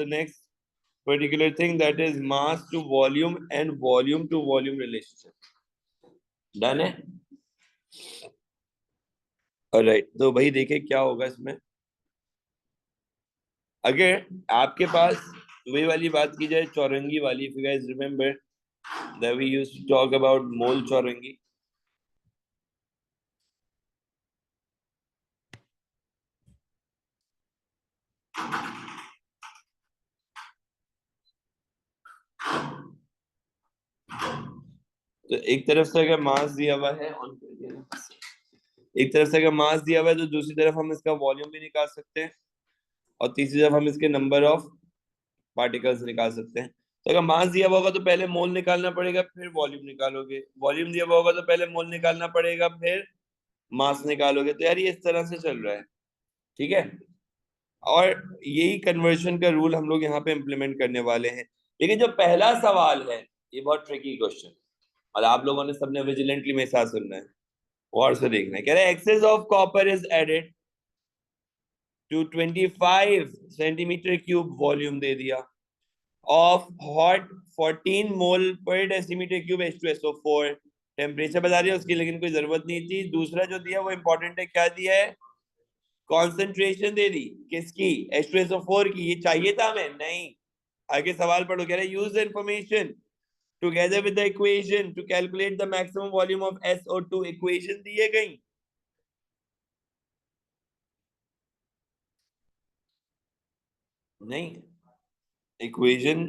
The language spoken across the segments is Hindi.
the next particular thing, that is mass to volume and volume to volume relationship. Done है? ऑलराइट, तो भाई देखे क्या होगा इसमें। अगर आपके पास वही वाली बात की जाए चौरंगी वाली, if you guys remember that we used to talk about mole चौरंगी, तो एक तरफ से अगर मास दिया हुआ है, एक तरफ से अगर मास दिया हुआ है तो दूसरी तरफ हम इसका वॉल्यूम भी निकाल सकते हैं और तीसरी तरफ हम इसके नंबर ऑफ पार्टिकल्स निकाल सकते हैं। तो अगर मास दिया हुआ होगा तो पहले मोल निकालना पड़ेगा, फिर वॉल्यूम निकालोगे। वॉल्यूम दिया हुआ होगा तो पहले मोल निकालना पड़ेगा, फिर मास निकालोगे। तो यार ये इस तरह से चल रहा है, ठीक है। और यही कन्वर्शन का रूल हम लोग यहाँ पे इम्प्लीमेंट करने वाले हैं। लेकिन जो पहला सवाल है ये बहुत ट्रिकी क्वेश्चन, और आप लोगों ने सबने विजिलेंटली मेरे साथ सुनना है और से देखना है। कह रहे हैं excess of copper is added to 25 centimetre cube volume दे दिया ऑफ हॉट 14 मोल पर डेसीमीटर क्यूब H2SO4। टेम्परेचर बता दिया उसकी, लेकिन कोई जरूरत नहीं थी। दूसरा जो दिया वो इंपॉर्टेंट है, क्या दिया है? कॉन्सेंट्रेशन दे दी, किसकी? H2SO4 की। ये चाहिए था हमें? नहीं। आगे सवाल पढ़ो, कह रहे use the information together with the equation to calculate the maximum volume of SO2। equation दिए गई, नहीं इक्वेशन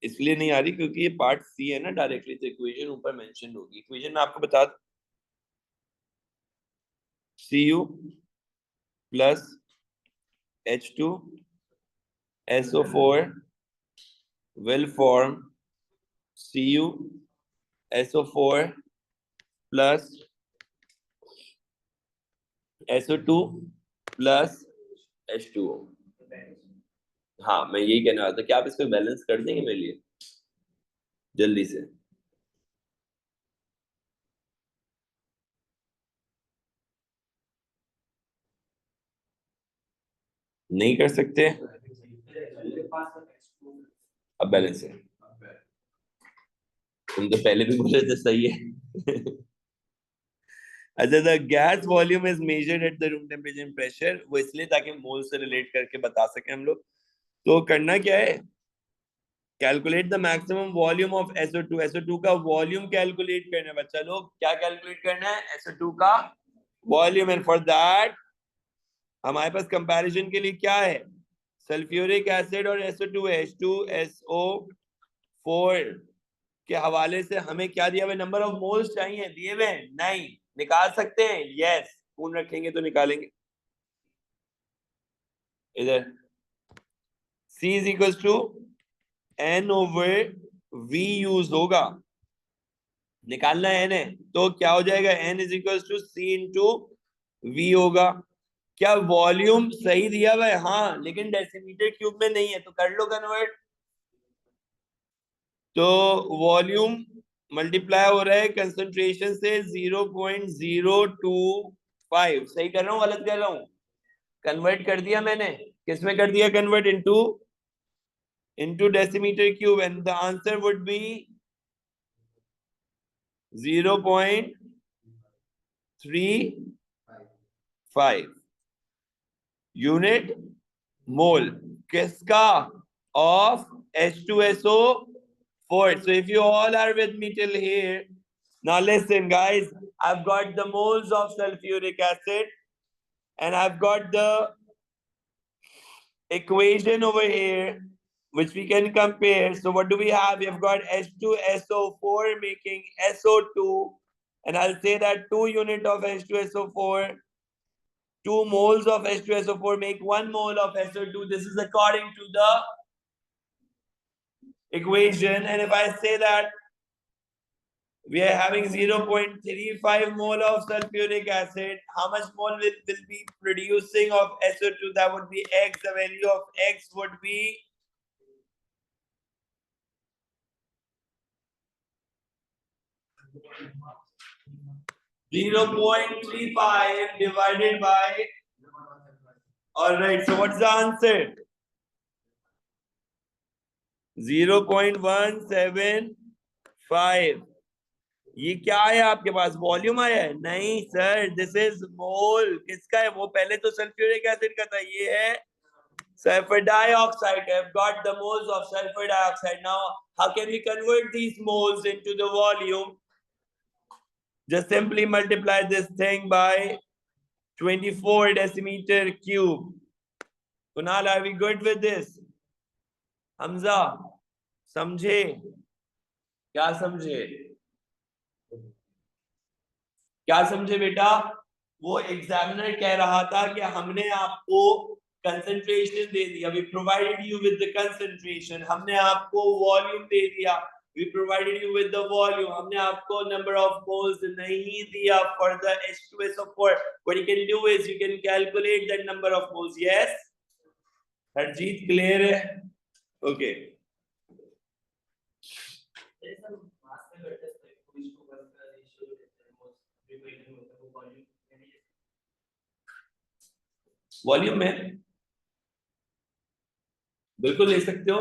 इसलिए नहीं आ रही क्योंकि ये पार्ट सी है ना डायरेक्टली, तो इक्वेशन ऊपर मेंशन होगी। इक्वेशन मैं आपको बता दूं, Cu plus H2SO4 will form CuSO4 plus SO2 plus H2O। हाँ, मैं यही कहने वाला था कि आप इसको बैलेंस कर देंगे मेरे लिए जल्दी से। नहीं कर सकते? अब बैलेंस है। तुम तो पहले भी बोले थे सही है। अच्छा, the gas volume is measured eight the room temperature and pressure, वो इसलिए ताकि मोल से रिलेट करके बता सके हम लोग। तो करना क्या है? Calculate the maximum volume of SO2। SO2 का वॉल्यूम कैलकुलेट करना है बच्चा लोग। क्या कैलकुलेट करना है? SO2 का वॉल्यूम। एंड फॉर दैट हमारे पास कंपैरिजन के लिए क्या है? सल्फ्यूरिक एसिड और SO2 है। H2SO4 के हवाले से हमें क्या दिया हुआ? नंबर ऑफ मोल्स चाहिए, दिए हुए? नहीं। निकाल सकते हैं? यस। पूर्ण रखेंगे तो निकालेंगे। इधर C is equal to N over V use होगा, निकालना है N है तो क्या हो जाएगा? N is equal to C into V होगा। क्या वॉल्यूम सही दिया हुआ है? हाँ, लेकिन डेसीमीटर क्यूब में नहीं है, तो कर लो कन्वर्ट। तो वॉल्यूम मल्टीप्लाई हो रहा है कंसंट्रेशन से 0.025। सही कर रहा हूँ गलत कर रहा हूँ? कन्वर्ट कर दिया मैंने, किसमें कर दिया convert? Into decimetre cube, and the answer would be 0.35 unit mole. किसका? Of H2SO4। so if you all are with me till here, now listen guys, I've got the moles of sulfuric acid and I've got the equation over here which we can compare. So what do we have? We've got H2SO4 making SO2, and I'll say that 2 unit of H2SO4, 2 moles of H2SO4 make 1 mole of SO2. This is according to the equation. And if I say that we are having 0.35 mole of sulfuric acid, how much mole will be producing of SO2? That would be X. The value of X would be 0.35 divided by. All right, so what's the answer? 0.175। ये क्या है आपके पास, वॉल्यूम आया है? नहीं सर, दिस इज मोल। किसका है वो? पहले तो सल्फ्यूरिक एसिड का था, ये है sulfur dioxide. I've got the moles of sulfur dioxide. Now how can we convert these moles into the volume? Just simply multiply this thing by 24 decimeter cube. Kunal, are we good with this? Hamza, समझे? क्या समझे? क्या समझे बेटा? वो एग्जामिनर कह रहा था कि हमने आपको कंसंट्रेशन दे दिया, we provided you with the concentration, हमने आपको वॉल्यूम दे दिया, we provided you with the volume, हमने आपको नंबर ऑफ मोल्स नहीं दिया for the H2SO4। What you can do is you can calculate that number of moles. Yes Harjeet, clear है? ओके वॉल्यूम में बिल्कुल ले सकते हो,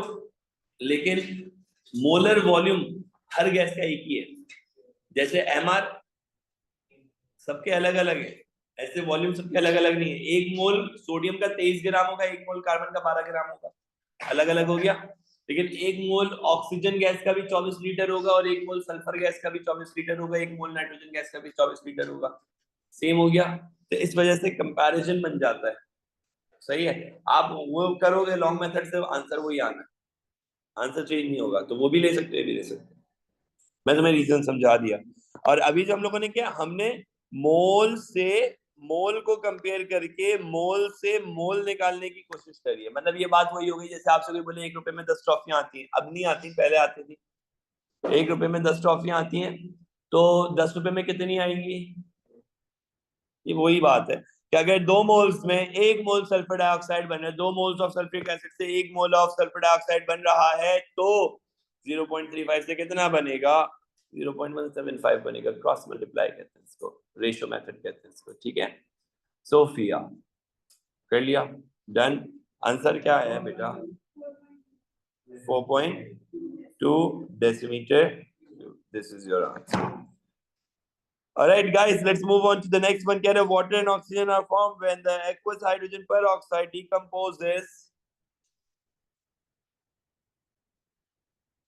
लेकिन मोलर वॉल्यूम हर गैस का एक ही है। जैसे एमआर सबके अलग अलग है, ऐसे वॉल्यूम सबके अलग अलग नहीं है। एक मोल सोडियम का 23 ग्राम होगा, एक मोल कार्बन का 12 ग्राम होगा, अलग अलग हो गया। लेकिन एक मोल ऑक्सीजन गैस का भी 24 लीटर होगा, और एक मोल सल्फर गैस का भी 24 लीटर होगा, एक मोल नाइट्रोजन गैस का भी 24 लीटर होगा। सेम हो गया, तो इस वजह से कंपैरिजन बन जाता है। सही है, आप वो करोगे लॉन्ग मेथड से, आंसर वही आना है, आंसर चेंज नहीं होगा। तो वो भी ले सकते हैं, भी ले सकते हैं। मैं तुम्हें रीजन समझा दिया। और अभी जो हम लोगों ने किया, हमने मोल से मोल को कंपेयर करके मोल से मोल निकालने की कोशिश करी है। मतलब ये बात वही हो गई जैसे आपसे कोई बोले 1 रुपए में 10 टॉफियां आती हैं। अब नहीं आती, पहले आती थी। 1 रुपए में 10 टॉफियां आती हैं, तो 10 रुपए में कितनी आएंगी? ये वही बात है कि अगर 2 मोल्स में 1 मोल सल्फर डाइऑक्साइड बन रहा है, 2 मोल्स ऑफ सल्फ्यूरिक एसिड से 1 मोल ऑफ सल्फर डाइऑक्साइड बन रहा है, तो 0.35 से कितना बनेगा? 0.175 बनेगा। क्रॉस मल्टीप्लाई कहते हैं इसको, रेशियो मेथड कहते हैं इसको। ठीक है, सोफिया कर लिया, डन। आंसर क्या है बेटा? 4.2 decimeter। This is your answer. All right, guys, let's move on to the next one. Can water and oxygen are formed when the aqueous hydrogen peroxide decomposes?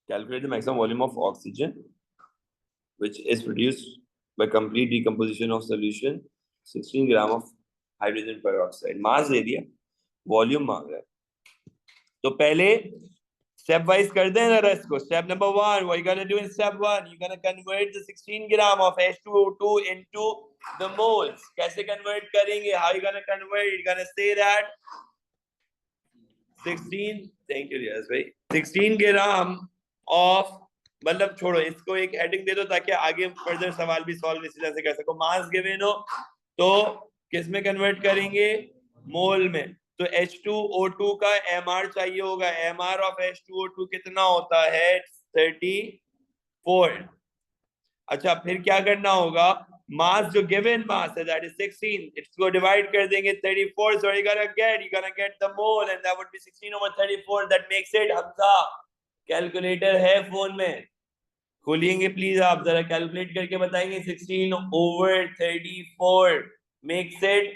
Calculate the maximum volume of oxygen which is produced by complete decomposition of solution. 16 gram of hydrogen peroxide. Mass दे दिया, वॉल्यूम मांग रहा है। तो पहले स्टेप वाइज कर दें ना रेस्ट को। Step number 1, what you gonna do in step 1? You gonna convert the 16 gram of H2O2 into the moles. कैसे convert करेंगे? How you gonna convert? You gonna say that 16, thank you yes भाई, 16 ग्राम of, मतलब छोड़ो इसको, एक हेडिंग दे दो ताकि आगे फर्दर सवाल भी सॉल्व इसी तरह से कर सको। मास गिवन हो तो किस में कन्वर्ट करेंगे? मोल में। तो H2O2 का MR चाहिए होगा। MR ऑफ H2O2 कितना होता है? 34। अच्छा, फिर क्या करना होगा? मास जो गिवन मास है दैट इज 16, इसको डिवाइड कर देंगे 34, so you're gonna get the mole and that would be 16 over 34, that makes it, Hamza calculator है फोन में, खोलिएंगे प्लीज आप, जरा कैलकुलेट करके बताएंगे। 16 over 34 makes it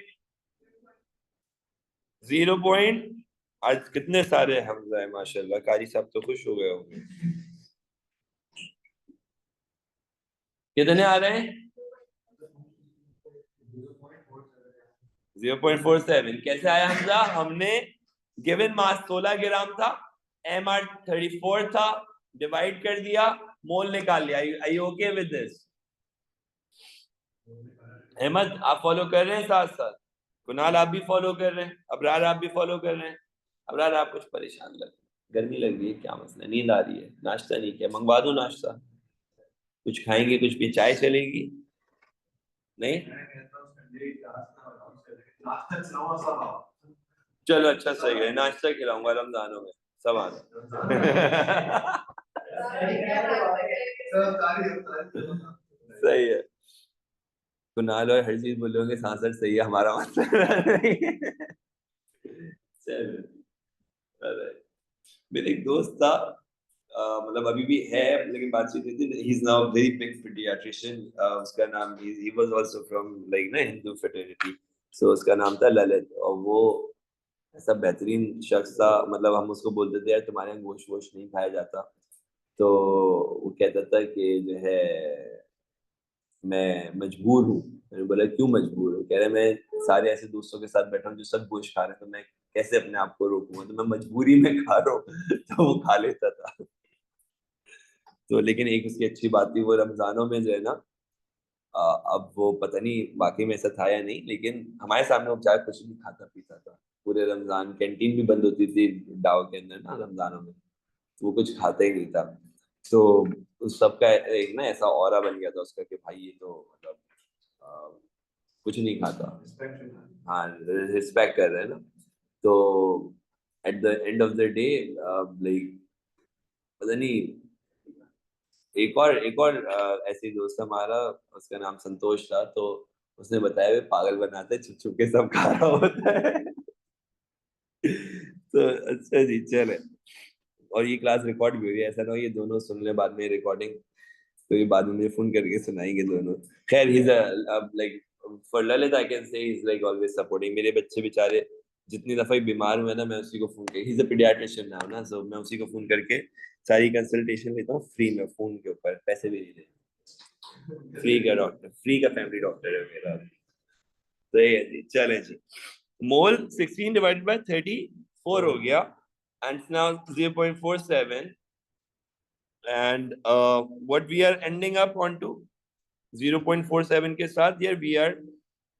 0 point। आज कितने सारे हमजा है माशाल्लाह, कारी साहब तो खुश हो गए होंगे। कितने आ रहे हैं? 0.47। कैसे आया हमजा? हमने गिवन मास 16 ग्राम था, MR 34 था, डिवाइड कर दिया, मोल निकाल लिया। आई ओके विद दिस? अहमद आप फॉलो कर रहे हैं साथ साथ? कुणाल आप भी फॉलो कर रहे हैं? अबरार आप भी फॉलो कर रहे हैं? अबरार आप कुछ परेशान लग, गर्मी लग रही है, क्या मसला? नींद आ रही है? नाश्ता नहीं किया? मंगवा दूं नाश्ता? कुछ खाएंगे? कुछ भी? चाय चलेगी? नहीं चलो अच्छा सही है, नाश्ता खिलाऊंगा रमजानों में, सब आना। सही है, कुणाल और हर चीज बोलोगे साथ साथ सही है, हमारा मसला नहीं है। चलो, मेरे एक दोस्त था, मतलब अभी भी है, लेकिन बातचीत हुई थी। He is now very big paediatrician. उसका नाम, he was also from like ना हिंदू फ्रेटर्निटी, सो उसका नाम था ललित। और वो ऐसा बेहतरीन शख्स था, मतलब हम उसको बोलते थे यार तुम्हारे यहाँ गोश्त वोश्त नहीं खाया जाता, तो वो कहता था कि जो है मैं मजबूर हूँ। मैंने बोला क्यों मजबूर हूँ? कह रहे मैं सारे ऐसे दोस्तों के साथ बैठा हूँ जो सब गोश्त खा रहे हैं, तो मैं कैसे अपने आप को रोकूंगा, तो मैं मजबूरी में खा रहा हूँ। तो वो खा लेता था। तो लेकिन एक उसकी अच्छी बात थी, वो रमजानों में जो है ना, अब वो पता नहीं बाकी में ऐसा था या नहीं, लेकिन हमारे सामने वो बेचारा कुछ नहीं खाता पीता था पूरे रमजान। कैंटीन भी बंद होती थी डाव के अंदर ना रमजानों में, तो वो कुछ खाता ही नहीं था। तो उस सबका एक ना ऐसा ऑरा बन गया था उसका कि भाई ये तो मतलब अ, कुछ नहीं खाता। हाँ, रिस्पेक्ट कर रहे हैं ना। तो at the end of the day like पता नहीं, एक और ऐसे ही दोस्त हमारा, उसका नाम संतोष था, तो उसने बताया वे पागल बनाते हैं, छुप छुप के सब खा रहा होता है। तो अच्छा जी, चले। और ये क्लास रिकॉर्ड भी हुई है, ऐसा ना हो ये दोनों सुन ले बाद में रिकॉर्डिंग, तो ये बाद में मुझे फोन करके सुनाएंगे दोनों। खैर he is like for Lalit I can say he is like always supporting. मेरे बच्चे बेचारे जितनी दफा ही बीमार हुए ना, मैं उसी को फोन कर, he is a paediatrician now ना, सो मैं उसी को फोन करके सारी कंसल्टेशन लेता हूँ फ्री में, फोन के ऊपर, पैसे भी नहीं लेते। फ्री का डॉक्टर, फ्री का फैमिली डॉक्टर है मेरा। तो ये जी, चले जी। मोल 16 डिवाइडेड बाय 34 हो गया, and now 0.47, and what we are ending up on to 0.47 के साथ यार वी आर,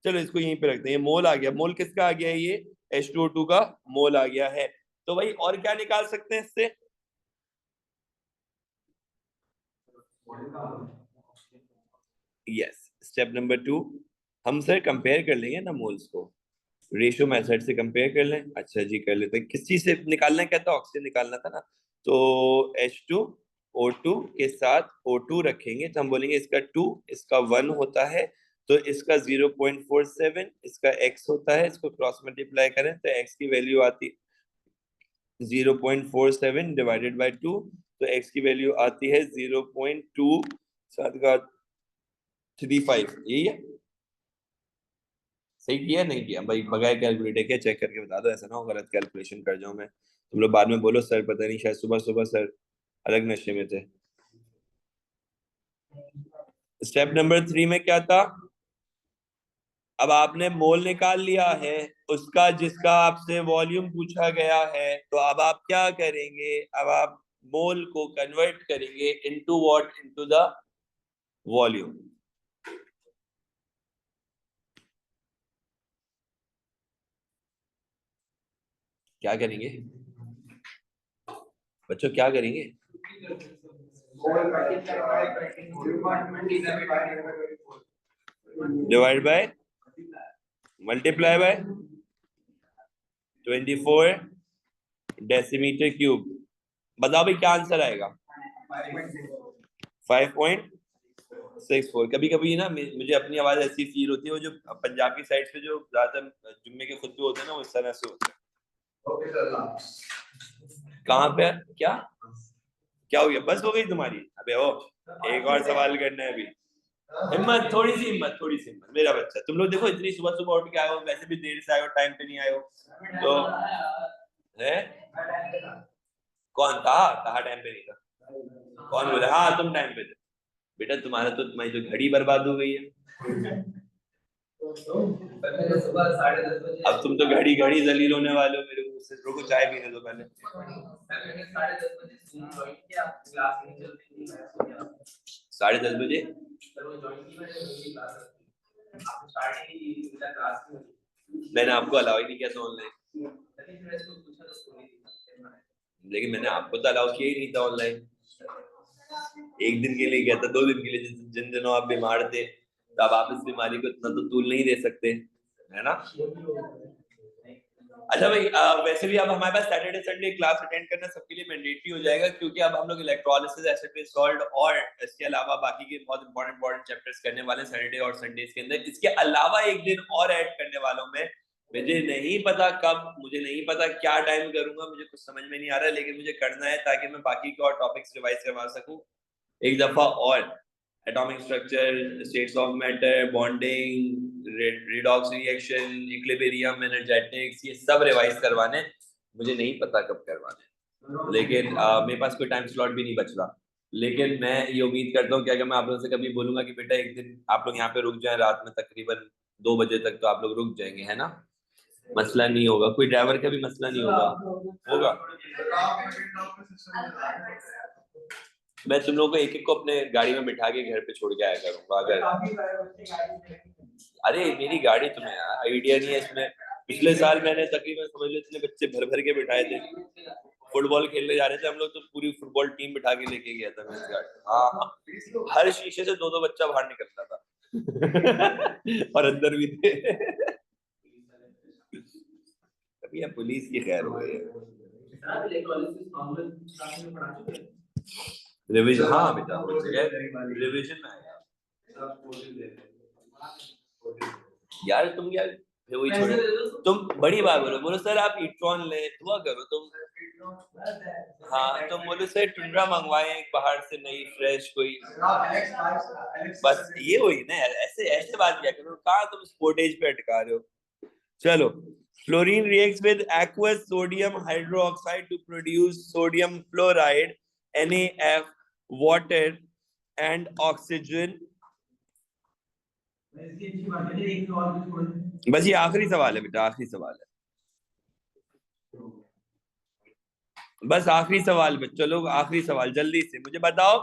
चलो इसको यहीं पे रखते हैं। ये मोल आ गया, मोल किसका आ गया है? ये H2O2 का मोल आ गया है। तो भाई और क्या निकाल सकते हैं इससे? यस, स्टेप नंबर 2, हम सर कंपेयर कर लेंगे ना मोल्स को, रेशियो मेथड से कंपेयर कर लें। अच्छा जी, कर लेते हैं। किस चीज से निकालना है, क्या था? ऑक्सीजन निकालना था ना। तो H2O2 के साथ O2 रखेंगे, तो हम बोलेंगे इसका 2, इसका 1 होता है, तो इसका 0.47, इसका x होता है। इसको क्रॉस मल्टीप्लाई करें तो x की वैल्यू आती 0.47 डिवाइडेड बाय 2, तो x की वैल्यू आती है 0.2 सात का 35। यही है? सही किया नहीं किया भाई? बगैर कैलकुलेटर के चेक करके बता दो, ऐसा ना हो गलत कैलकुलेशन कर जाऊं मैं, तुम लोग बाद में बोलो सर पता नहीं शायद सुबह सुबह सर अलग नशे में थे। स्टेप नंबर 3 में क्या था? अब आपने मोल निकाल लिया है उसका जिसका आपसे वॉल्यूम पूछा गया है, तो अब आप क्या करेंगे? अब आप मोल को कन्वर्ट करेंगे into what? Into the volume. क्या करेंगे बच्चों, क्या करेंगे? Divide by, multiply by 24 decimetre cube. बताओ भाई क्या आंसर आएगा? 5.64। कभी कभी ना मुझे अपनी आवाज ऐसी फील होती है, वो जो पंजाबी साइड पे जो ज्यादातर जुम्मे के खुतबे होते हैं ना, वो इस तरह से होते हैं। कहाँ पे? क्या क्या हो गया? बस हो गई तुम्हारी? अबे ओ, एक और सवाल करना है अभी। हिम्मत, थोड़ी सी हिम्मत, थोड़ी सी हिम्मत मेरा बच्चा। तुम लोग देखो इतनी सुबह सुबह उठ के आए हो, वैसे भी देर से आए हो, टाइम पे नहीं आए हो, तो है। कौन कहा? कहा टाइम पे नहीं था? कौन बोला? हाँ तुम टाइम पे थे बेटा, तुम्हारा तो तुम्हारी तो घड़ी बर्बाद हो गई है। अब तुम तो घड़ी घड़ी जलील होने वाले हो मेरे को। मुझसे रुको, चाय पीने दो पहले। 10:30 बजे? मैंने आपको अलाउ ही नहीं किया था ऑनलाइन। लेकिन मैंने आपको तो अलाउ किया ही नहीं था ऑनलाइन। एक दिन के लिए गया था, 2 दिन के लिए, जिन दिनों आप बीमार थे, तब आप इस बीमारी को इतना तो तूल नहीं दे सकते, है ना? अच्छा भाई, वैसे भी अब हमारे पास सैटरडे संडे क्लास अटेंड करना सबके लिए मैंडेटरी हो जाएगा, क्योंकि अब हम लोग इलेक्ट्रोलिसिस, एसिड बेस सॉल्ट और इसके अलावा बाकी के बहुत इंपॉर्टेंट चैप्टर्स करने वाले सैटरडे और संडेज के अंदर। इसके अलावा एक दिन और ऐड करने वालों में, मुझे नहीं पता कब, मुझे नहीं पता क्या टाइम करूंगा, मुझे कुछ समझ में नहीं आ रहा, लेकिन मुझे करना है ताकि मैं बाकी के और टॉपिक्स रिवाइज करवा सकूं एक दफा और। Atomic structure, states of matter, bonding, redox reaction, equilibrium, energetics, ये सब रिवाइज करवाने। मुझे नहीं पता कब करवाने, लेकिन मेरे पास कोई टाइम स्लॉट भी नहीं बच रहा। लेकिन मैं ये उम्मीद करता हूँ कि अगर मैं आप लोगों से कभी बोलूंगा कि बेटा एक दिन आप लोग यहाँ पे रुक जाएं रात में तकरीबन 2 बजे तक, तो आप लोग रुक जाएंगे, है ना? मसला नहीं होगा, कोई ड्राइवर का भी मसला नहीं होगा। होगा, मैं तुम लोगों को एक एक को अपने गाड़ी में बिठा के घर पे छोड़ के आया करूंगा अगर। अरे मेरी गाड़ी, तुम्हें आइडिया नहीं है इसमें। पिछले साल मैंने तकरीबन समझ लो इतने बच्चे भर भर के बिठाए थे। फुटबॉल खेलने जा रहे थे हम लोग, तो पूरी फुटबॉल टीम बिठा के लेके गया था मैं इस गाड़ी। हाँ, हर शीशे से दो दो बच्चा बाहर निकलता था और अंदर भी थे। अभी अब पुलिस की खैर हो गई है। रिविजन, हाँ बेटा हो गया, रिविजन में आएगा यार। तुम यार फिर वही छोड़ो, तुम बड़ी बात बोलो, बोलो सर आप इट्रॉन ले, दुआ करो तुम। हाँ तुम बोलो सर टुंड्रा मंगवाए एक बाहर से नई फ्रेश कोई। बस ये हुई ना यार, ऐसे ऐसे बात किया करो, कहाँ तुम स्पोर्टेज पे अटका रहे हो। चलो, fluorine reacts with aqueous sodium hydroxide to produce sodium fluoride, NaF, water and oxygen। बस ये आखिरी सवाल है बेटा, आखिरी सवाल है, बस आखिरी सवाल बच्चों लोग, आखिरी सवाल जल्दी से मुझे बताओ।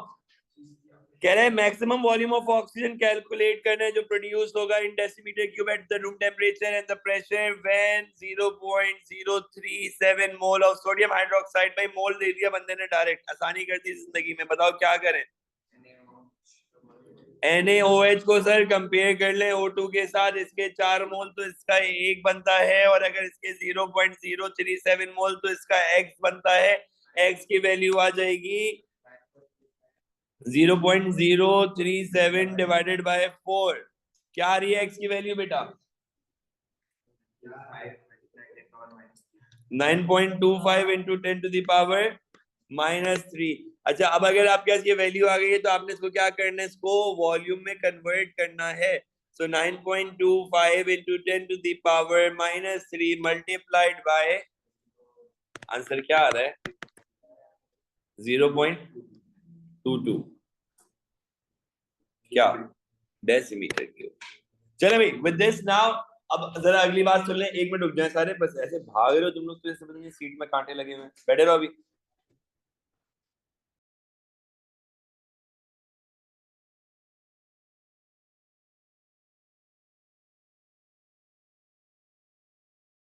कह रहे हैं maximum volume of oxygen calculate करना है जो प्रोड्यूस होगा in decimetre cube at the room temperature and the pressure when 0.037 mole of sodium hydroxide. भाई मोल दे दिया बंदे ने डायरेक्ट, आसानी कर दी जिंदगी में। बताओ क्या करें? NaOH को सर कंपेयर कर ले O2 के साथ, इसके 4 मोल तो इसका 1 बनता है, और अगर इसके 0.037 मोल तो इसका X बनता है। X की वैल्यू आ जाएगी 0.037 डिवाइडेड बाय 4। क्या आ रही है X की वैल्यू बेटा? 9.25 इंटू 10⁻³ अच्छा, अब अगर आपके पास ये वैल्यू आ गई है तो आपने इसको क्या करना है, इसको वॉल्यूम में कन्वर्ट करना है। सो 9.25 इंटू 10⁻³ मल्टीप्लाइड बाय, आंसर क्या आ रहा है? 0.22। क्या? Decimetre cube. चलो भाई, विद दिस नाउ अब जरा अगली बात सुन ले। 1 मिनट रुक जाए सारे, बस ऐसे भाग रहे हो तुम लोग तो जैसे पता नहीं सीट में कांटे लगे हुए हैं। बैठे रहो अभी।